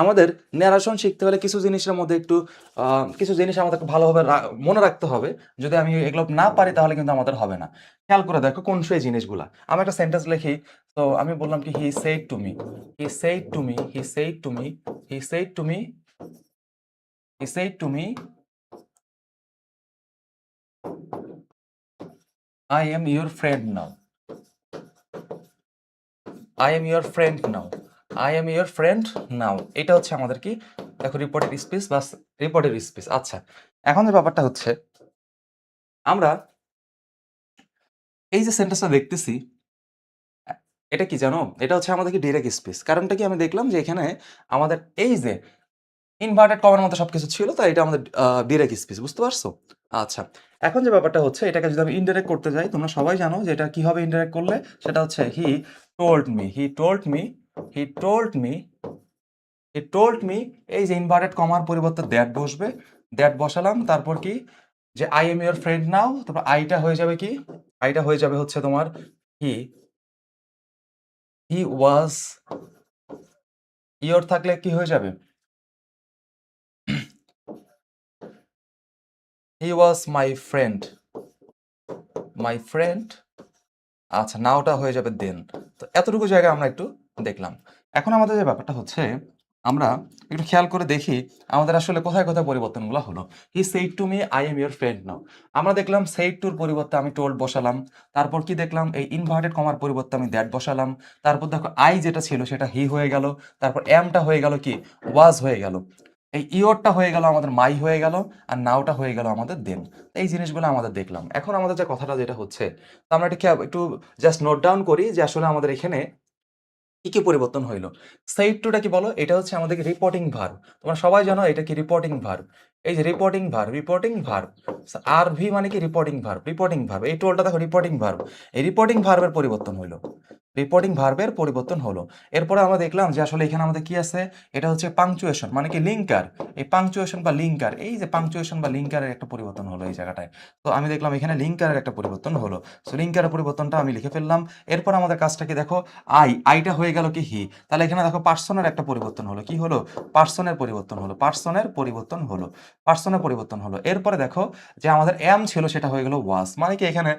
আমাদের ন্যারেশন শিখতে হলে কিছু জিনিসের মধ্যে একটু কিছু জিনিস আমাদের ভালোভাবে মনে রাখতে হবে। যদি আমি এগুলো না পারি তাহলে কিন্তু আমাদের হবে না। খেয়াল করে দেখো কোন সেই জিনিসগুলা। আমি একটা সেন্টেন্স লিখি। তো আমি বললাম কি he said to me, he said to me, he said to me, he said to me, he said to me, I am your friend now, I am your friend now, I am your friend now. এটা হচ্ছে আমাদের কি দেখো reported speech বা reported speech. আচ্ছা, এখন যে ব্যাপারটা হচ্ছে আমরা এই যে সেন্টেন্সটা দেখতেছি, এটা কি জানো? এটা হচ্ছে আমাদের কি ডিরেক্ট স্পিচ। কারণটা কি আমি দেখলাম যে এখানে আমাদের এই যে ইনভার্টেড কমার মতো সবকিছু ছিল, তাই এটা আমাদের ডিরেক্ট স্পিচ। বুঝতে পারছো? আচ্ছা, এখন যে ব্যাপারটা হচ্ছে এটাকে যদি আমি ইনডাইরেক্ট করতে যাই, তোমরা সবাই জানো যে এটা কি হবে ইনডাইরেক্ট করলে? সেটা হচ্ছে he told me, he told me, he told me, he told me. এই যে ইনভার্টেড কমার পরিবর্তে দ্যাট বসবে, দ্যাট বসালাম। তারপর কি যে আই এম ইউর ফ্রেন্ড নাও, তারপর আইটা হয়ে যাবে কি? আইটা হয়ে যাবে হচ্ছে তোমার হি, হি ওয়াজ, ইওর থাকলে কি হয়ে যাবে? হি ওয়াজ মাই ফ্রেন্ড, মাই ফ্রেন্ড। আচ্ছা, নাওটা হয়ে যাবে দেন। তো এতটুকু জায়গা আমরা একটু দেখলাম। এখন আমাদের যে ব্যাপারটা হচ্ছে, আমরা একটু খেয়াল করে দেখি আমাদের আসলে কোথায় কোথায় পরিবর্তনগুলো হলো। He said to me I am your friend now. আমরা দেখলাম সেইড টুর পরিবর্তে আমি টোল্ড বসালাম। তারপর কি দেখলাম? এই ইনভার্টেড কমার পরিবর্তে আমি দ্যাট বসালাম। তারপর দেখো আই যেটা ছিল সেটা হি হয়ে গেল। তারপর এমটা হয়ে গেল কি? ওয়াজ হয়ে গেল। এই ইওরটা হয়ে গেল আমাদের মাই হয়ে গেল। আর নাওটা হয়ে গেল আমাদের দেন। এই জিনিসগুলো আমাদের দেখলাম। এখন আমাদের যে কথাটা যেটা হচ্ছে, তো আমরা এটা একটু জাস্ট নোট ডাউন করি যে আসলে আমাদের এখানে কি, কি পরিবর্তন হইল। সেইড টুটা কি বলো? এটা হচ্ছে আমাদের রিপোর্টিং ভার্ব। তোমরা সবাই জানো এটা কি রিপোর্টিং ভার্ব। এই যে reporting verb, reporting verb. RV মানে কি রিপোর্টিং ভার্ব, রিপোর্টিং ভার্ব। এই টোলটা দেখো রিপোর্টিং ভার্ব। এই রিপোর্টিং ভার্বের পরিবর্তন হইল, রিপোর্টিং ভার্বের পরিবর্তন হলো। এরপরে আমরা দেখলাম যে আসলে এখানে আমাদের কি আছে? এটা হচ্ছে পাংচুয়েশন মানে কি লিঙ্কার। এই পাংচুয়েশন বা লিঙ্কার, এই যে পাংচুয়েশন বা লিঙ্কারের একটা পরিবর্তন হলো এই জায়গাটায়। তো আমি দেখলাম এখানে লিঙ্কারের একটা পরিবর্তন হলো। সো লিঙ্কারের পরিবর্তনটা আমি লিখে ফেললাম। এরপর আমাদের কাজটা কি দেখো? আইটা হয়ে গেল কি হি। তাহলে এখানে দেখো পার্সনের একটা পরিবর্তন হলো। কি হলো? পার্সনের পরিবর্তন হলো, পার্সনের পরিবর্তন হলো, পার্সনের পরিবর্তন হলো। এরপরে দেখো যে আমাদের এম ছিল সেটা হয়ে গেল ওয়াজ। মানে কি এখানে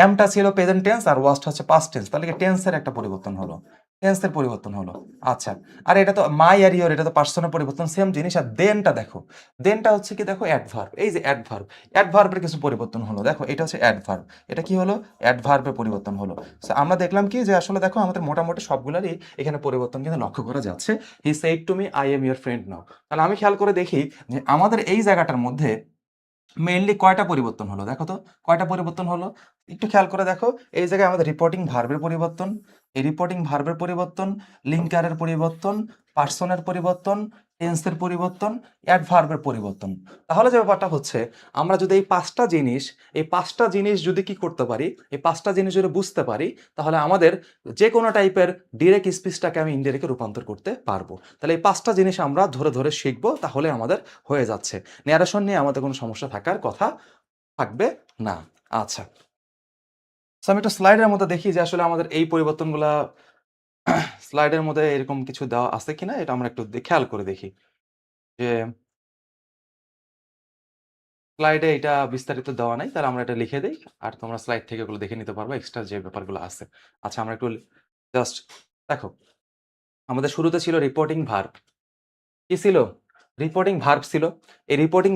এমটা ছিল প্রেজেন্ট টেন্স আর ওয়াজটা হচ্ছে পাস্ট টেন্স। তাহলে কি টেন্সের একটা পরিবর্তন হলো, টেন্সের পরিবর্তন হলো। আচ্ছা, আর এটা তো মাই আর ইওর, এটা তো পার্সনের পরিবর্তন, সেম জিনিস। আর দেনটা দেখো, দেনটা হচ্ছে কি দেখো অ্যাডভার্ব। এই যে অ্যাডভার্ব, অ্যাডভার্বের কিছু পরিবর্তন হলো। দেখো এটা হচ্ছে অ্যাডভার্ব, এটা কি হলো? অ্যাডভার্বের পরিবর্তন হলো। So, আমরা দেখলাম কি যে আসলে দেখো আমাদের মোটামুটি সবগুলারই এখানে পরিবর্তন কিন্তু লক্ষ্য করা যাচ্ছে। He said to me I am your friend now. তাহলে আমি খেয়াল করে দেখি যে আমাদের এই জায়গাটার মধ্যে মেইনলি কয়টা পরিবর্তন হলো? দেখো তো কয়টা পরিবর্তন হলো, একটু খেয়াল করে দেখো। এই জায়গায় আমাদের রিপোর্টিং ভার্বের পরিবর্তন, এই রিপোর্টিং ভার্বের পরিবর্তন, লিঙ্কারের পরিবর্তন, পার্সনের পরিবর্তন, টেন্সের পরিবর্তন, অ্যাডভার্বের পরিবর্তন। তাহলে যে ব্যাপারটা হচ্ছে, আমরা যদি এই পাঁচটা জিনিস যদি কি করতে পারি, এই পাঁচটা জিনিস যদি বুঝতে পারি, তাহলে আমাদের যে কোনো টাইপের ডিরেক্ট স্পিচটাকে আমি ইনডিরেক্টে রূপান্তর করতে পারবো। তাহলে এই পাঁচটা জিনিস আমরা ধরে ধরে শিখবো, তাহলে আমাদের হয়ে যাচ্ছে। ন্যারেশন নিয়ে আমাদের কোনো সমস্যা থাকার কথা থাকবে না। আচ্ছা, সো আমি একটা স্লাইডের মধ্যে দেখি যে আসলে আমাদের এই পরিবর্তনগুলা স্লাইডের মধ্যে এরকম কিছু দেওয়া আছে কিনা, এটা আমরা একটু খেয়াল করে দেখি যে স্লাইডে এটা বিস্তারিত দেওয়া নাই। তাহলে আমরা এটা লিখে দেই, আর তোমরা স্লাইড থেকে এগুলো দেখে নিতে পারবে এক্সট্রা যে ব্যাপারগুলো আছে। আচ্ছা, আমরা একটু জাস্ট দেখো, আমাদের শুরুতে ছিল রিপোর্টিং ভার্ব। কি ছিল? রিপোর্টিং ভার্ব ছিল। এই রিপোর্টিং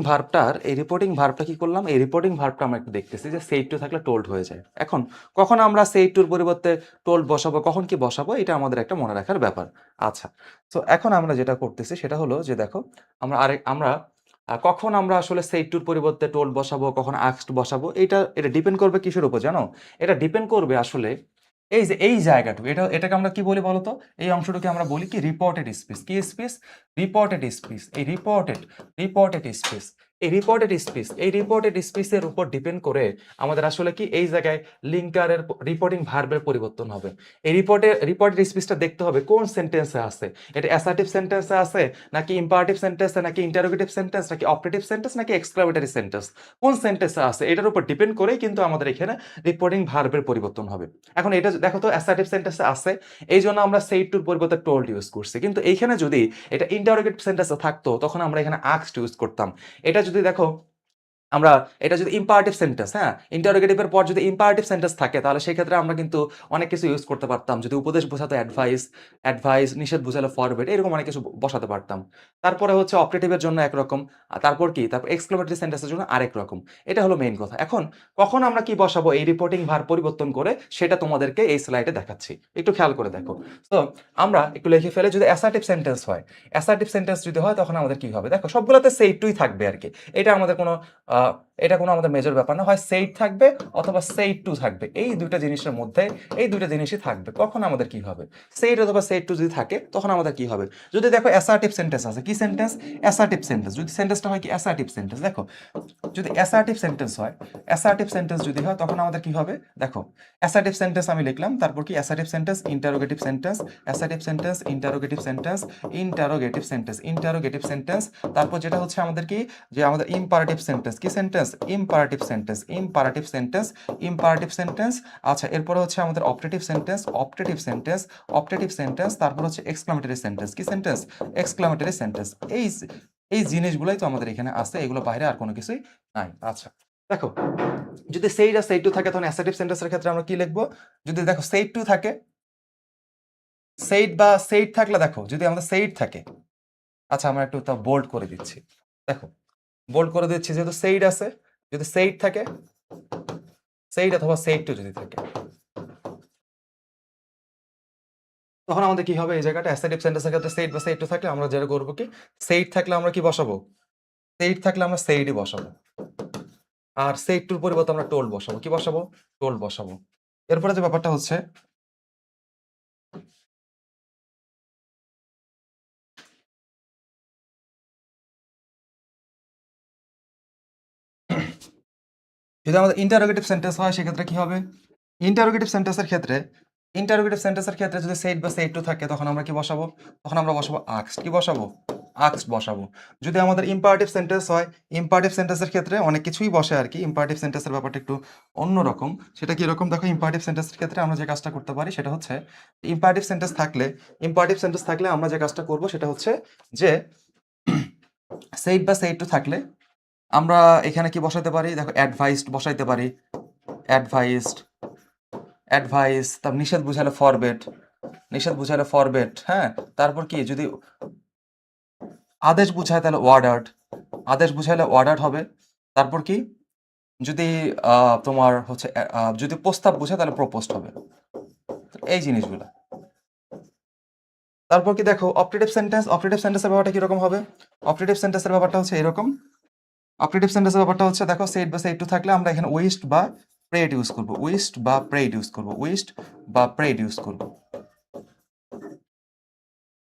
ভার্বটা কি করলাম? এই রিপোর্টিং ভার্বটা আমরা একটু দেখতেছি যে সেইড টু থাকলে টোল্ড হয়ে যায়। এখন কখন আমরা সেইড টুর পরিবর্তে টোল্ড বসাবো, কখন কি বসাবো, এটা আমাদের একটা মনে রাখার ব্যাপার। আচ্ছা, তো এখন আমরা যেটা করতেছি সেটা হলো যে দেখো, আমরা কখন আমরা আসলে সেইড টুর পরিবর্তে টোল্ড বসাবো, কখন আস্কড বসাবো, এটা ডিপেন্ড করবে কিসের উপর জানো? এটা ডিপেন্ড করবে আসলে এই যে এই জায়গাটুকু, এটাকে আমরা কি বলি বলতো? এই অংশটুকু আমরা বলি কি রিপোর্টেড স্পিচ। কি স্পিচ? Reported speech. এই রিপোর্টেড স্পিচ, এই রিপোর্টেড স্পিচের উপর ডিপেন্ড করে আমাদের আসলে কি এই জায়গায় লিঙ্কারের রিপোর্টিং ভার্বের পরিবর্তন হবে। এই রিপোর্টেড স্পিচটা দেখতে হবে কোন সেন্টেন্সে আছে, এটা অ্যাসার্টিভ সেন্টেন্সে আছে নাকি ইম্পারেটিভ সেন্টেন্সে নাকি ইন্টারোগেটিভ সেন্টেন্স নাকি অপারেটিভ সেন্টেন্স নাকি এক্সক্লামেটরি সেন্টেন্স, কোন সেন্টেন্সে আছে এটার উপর ডিপেন্ড করেই কিন্তু আমাদের এখানে রিপোর্টিং ভার্বের পরিবর্তন হবে। এখন এটা দেখো তো অ্যাসার্টিভ সেন্টেন্সে আছে, এই জন্য আমরা সেইড টুর পরিবর্তে টোল্ড ইউজ করছি, কিন্তু এইখানে যদি এটা ইন্টারোগেটিভ সেন্টেন্সে থাকতো তখন আমরা এখানে আস্কড ইউজ করতাম। এটা যদি দেখো আমরা এটা যদি ইম্পারেটিভ সেন্টেন্স, হ্যাঁ, ইন্টারোগেটিভের পর যদি ইম্পারেটিভ সেন্টেন্স থাকে তাহলে সেক্ষেত্রে আমরা কিন্তু অনেক কিছু ইউজ করতে পারতাম। যদি উপদেশ বোঝাতো অ্যাডভাইস, নিষেধ বোঝালো ফরওয়ার্ড, এরকম অনেক কিছু বসাতে পারতাম। তারপরে হচ্ছে অপারেটিভের জন্য একরকম, তারপর কি, তারপর এক্সক্লেমেটরি সেন্টেন্সের জন্য আরেক রকম। এটা হলো মেইন কথা। এখন কখন আমরা কি বসাবো এই রিপোর্টিং ভার পরিবর্তন করে সেটা তোমাদেরকে এই স্লাইডে দেখাচ্ছি, একটু খেয়াল করে দেখো। তো আমরা একটু লিখে ফেলে, যদি অ্যাসার্টিভ সেন্টেন্স হয়, অ্যাসার্টিভ সেন্টেন্স যদি হয় তখন আমাদের কি হবে, দেখো সবগুলোতে সেইটুই থাকবে আর কি। এটা আমাদের কোনো এটা কোনো আমাদের মেজর ব্যাপার না, হয় সেইট থাকবে অথবা সেইট টু থাকবে, এই দুইটা জিনিসের মধ্যে এই দুইটা জিনিসই থাকবে। কখন আমাদের কি হবে, সেইট অথবা সেইট টু যদি থাকে তখন আমাদের কি হবে, যদি দেখো অ্যাসার্টিভ সেন্টেন্স আছে, কি সেন্টেন্স, অ্যাসার্টিভ সেন্টেন্স, যদি সেন্টেন্সটা হয় কি অ্যাসার্টিভ সেন্টেন্স, দেখো যদি অ্যাসার্টিভ সেন্টেন্স হয়, অ্যাসার্টিভ সেন্টেন্স যদি হয় তখন আমাদের কি হবে, দেখো অ্যাসার্টিভ সেন্টেন্স আমি লিখলাম, তারপর কি assertive sentence interrogative sentence, assertive sentence interrogative sentence, interrogative sentence, তারপর যেটা হচ্ছে আমাদের কি, যে আমাদের ইম্পারেটিভ সেন্টেন্স, কি সেন্টেন্স, ইম্পারেটিভ সেন্টেন্স। আচ্ছা, এরপরে হচ্ছে আমাদের অপারেটিভ সেন্টেন্স, তারপর হচ্ছে এক্সক্লামেটরি সেন্টেন্স, কি সেন্টেন্স, এক্সক্লামেটরি সেন্টেন্স। এই জিনিসগুলোই তো আমাদের এখানে আছে, এগুলো বাইরে আর কোনো কিছুই নাই। আচ্ছা দেখো, যদি সেইড আর সেইড টু থাকে তখন অ্যাসার্টিভ সেন্টেন্সের ক্ষেত্রে আমরা কি লিখবো, যদি দেখো সেইড টু থাকে, সেইড বা সেইড থাকলে, দেখো যদি আমাদের সেইড থাকে, আচ্ছা আমরা একটু তা বোল্ড করে দিচ্ছি, দেখো বোল্ড করে দিচ্ছি, যেহেতু সেইড আছে, যদি সেইড থাকে, সেইড অথবা সেইড টু যদি থাকে তখন আমাদের কি হবে, এই জায়গাটা অ্যাসার্টিভ সেন্টেন্সের ক্ষেত্রে সেইড বা সেইড টু থাকলে আমরা যেটা করবো কি, সেইড থাকলে আমরা কি বসাবো, সেইড থাকলে আমরা সেইডই বসাবো, আর সেইড টুর পরিবর্তে আমরা টোল্ড বসাবো, কি বসাবো, টোল্ড বসাবো। এরপরে যে ব্যাপারটা হচ্ছে, যদি আমাদের ইন্টারোগেটিভ সেন্টেন্স হয় সেক্ষেত্রে কি হবে, ইন্টারোগেটিভ সেন্টেন্সের ক্ষেত্রে যদি সেইড বা সেইড টু থাকে তখন আমরা কি বসাবো, তখন আমরা বসাবো আস্কড, কি বসাবো, আস্কড বসাবো। যদি আমাদের ইম্পারেটিভ সেন্টেন্স হয়, ইম্পারেটিভ সেন্টেন্সের ক্ষেত্রে অনেক কিছুই বসে আর কি, ইম্পারেটিভ সেন্টেন্সের ব্যাপারটা একটু অন্যরকম। সেটা কি এরকম, দেখো ইম্পারেটিভ সেন্টেন্সের ক্ষেত্রে আমরা যে কাজটা করতে পারি সেটা হচ্ছে, ইম্পারেটিভ সেন্টেন্স থাকলে আমরা যে কাজটা করব সেটা হচ্ছে যে সেইড বা সেইড টু থাকলে আমরা এখানে কি বসাতে পারি, দেখো অ্যাডভাইসড বসাইতে পারি, অ্যাডভাইসড তারপর নিষেধ বুঝালে ফরবেট, হ্যাঁ, তারপর কি যদি আদেশ বুঝায় তাহলে আদেশ বুঝাইলে অর্ডার হবে, তারপর কি যদি তোমার হচ্ছে যদি প্রস্তাব বুঝায় তাহলে প্রপোজড হবে, এই জিনিসগুলো। তারপর কি দেখো অপারেটিভ সেন্টেন্সের ব্যাপারটা কিরকম হবে, অপারেটিভ সেন্টেন্সের ব্যাপারটা হচ্ছে এরকম, দেখো সেইড বা সেইড টু থাকলে আমরা এখানে উইশড বা প্রেড ইউজ করব,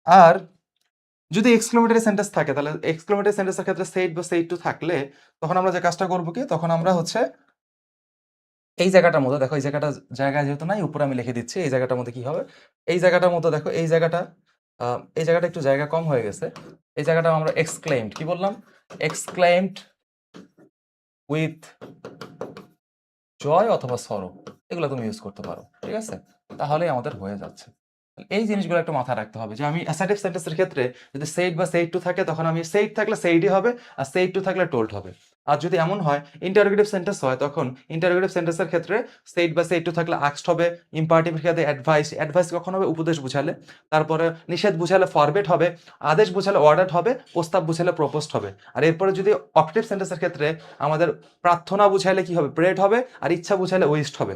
আর যদি এক্সক্লেমেটরি সেন্টেন্স থাকে তাহলে এক্সক্লেমেটরি সেন্টেন্সের ক্ষেত্রে সেইড বা সেইড টু থাকলে তখন আমরা যে কাজটা করব কি, তখন আমরা হচ্ছে এই জায়গাটার মধ্যে, দেখো এই জায়গায় যেহেতু নাই, উপরে আমি লিখে দিচ্ছি, এই জায়গাটার মধ্যে কি হবে, এই জায়গাটার মধ্যে দেখো এই জায়গাটা একটু জায়গা কম হয়ে গেছে, এই জায়গাটা আমরা এক্সক্লেইমড, কি বললাম, এক্সক্লেইমড উইথ জয় অথবা সরো, এগুলো তুমি ইউজ করতে পারো, ঠিক আছে, তাহলেই আমাদের হয়ে যাচ্ছে। এই জিনিসগুলো একটু মাথায় রাখতে হবে যে আমি অ্যাসার্টিভ সেন্টেন্সের ক্ষেত্রে যদি সেইড বা সেইড টু থাকে তখন আমি সেইড থাকলে সেইডই হবে, আর সেইড টু থাকলে টোল্ড হবে। আর যদি এমন হয় ইন্টারোগেটিভ সেন্টেন্স হয় তখন ইন্টারোগেটিভ সেন্টেন্সের ক্ষেত্রে সেইড বা সেইড টু থাকলে আস্কড হবে, ইম্পারেটিভের ক্ষেত্রে অ্যাডভাইস কখন হবে, উপদেশ বুঝালে, তারপরে নিষেধ বুঝালে ফরবেট হবে, আদেশ বুঝালে অর্ডার হবে, প্রস্তাব বুঝালে প্রপোজড হবে। আর এরপরে যদি অপারেটিভ সেন্টেন্সের ক্ষেত্রে আমাদের প্রার্থনা বুঝাইলে কি হবে, প্রেড হবে, আর ইচ্ছা বুঝাইলে উইশড হবে।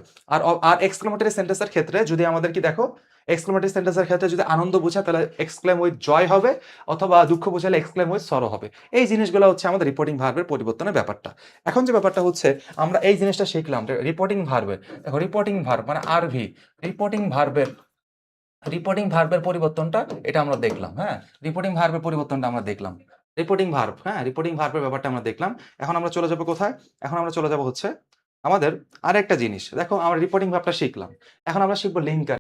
আর এক্সক্লেমেটরি সেন্টেন্সের ক্ষেত্রে যদি আমাদের কি দেখো, এক্সক্লেমেটরি সেন্টেন্সের ক্ষেত্রে যদি আনন্দ বোঝায় তাহলে এক্সক্লেম উইথ জয় হবে, অথবা দুঃখ বোঝালে এক্সক্লেম উইথ সরো হবে। এই জিনিসগুলো হচ্ছে আমাদের রিপোর্টিং ভার্বের পরিবর্তনের ব্যাপারটা। এখন যে ব্যাপারটা হচ্ছে আমরা এই জিনিসটা শিখলাম, রিপোর্টিং ভার্বের, দেখো রিপোর্টিং ভার্ব মানে আরভি, রিপোর্টিং ভার্বের পরিবর্তনটা এটা আমরা দেখলাম, হ্যাঁ, রিপোর্টিং ভার্বের পরিবর্তনটা আমরা দেখলাম। রিপোর্টিং ভার্ব, হ্যাঁ? রিপোর্টিং ভার্বের ব্যাপারটা আমরা দেখলাম। এখন আমরা চলে যাব কোথায়? এখন আমরা চলে যাব হচ্ছে আমাদের আরেকটা জিনিস। দেখো আমরা রিপোর্টিং ভার্বটা শিখলাম। এখন আমরা শিখব লিঙ্কার।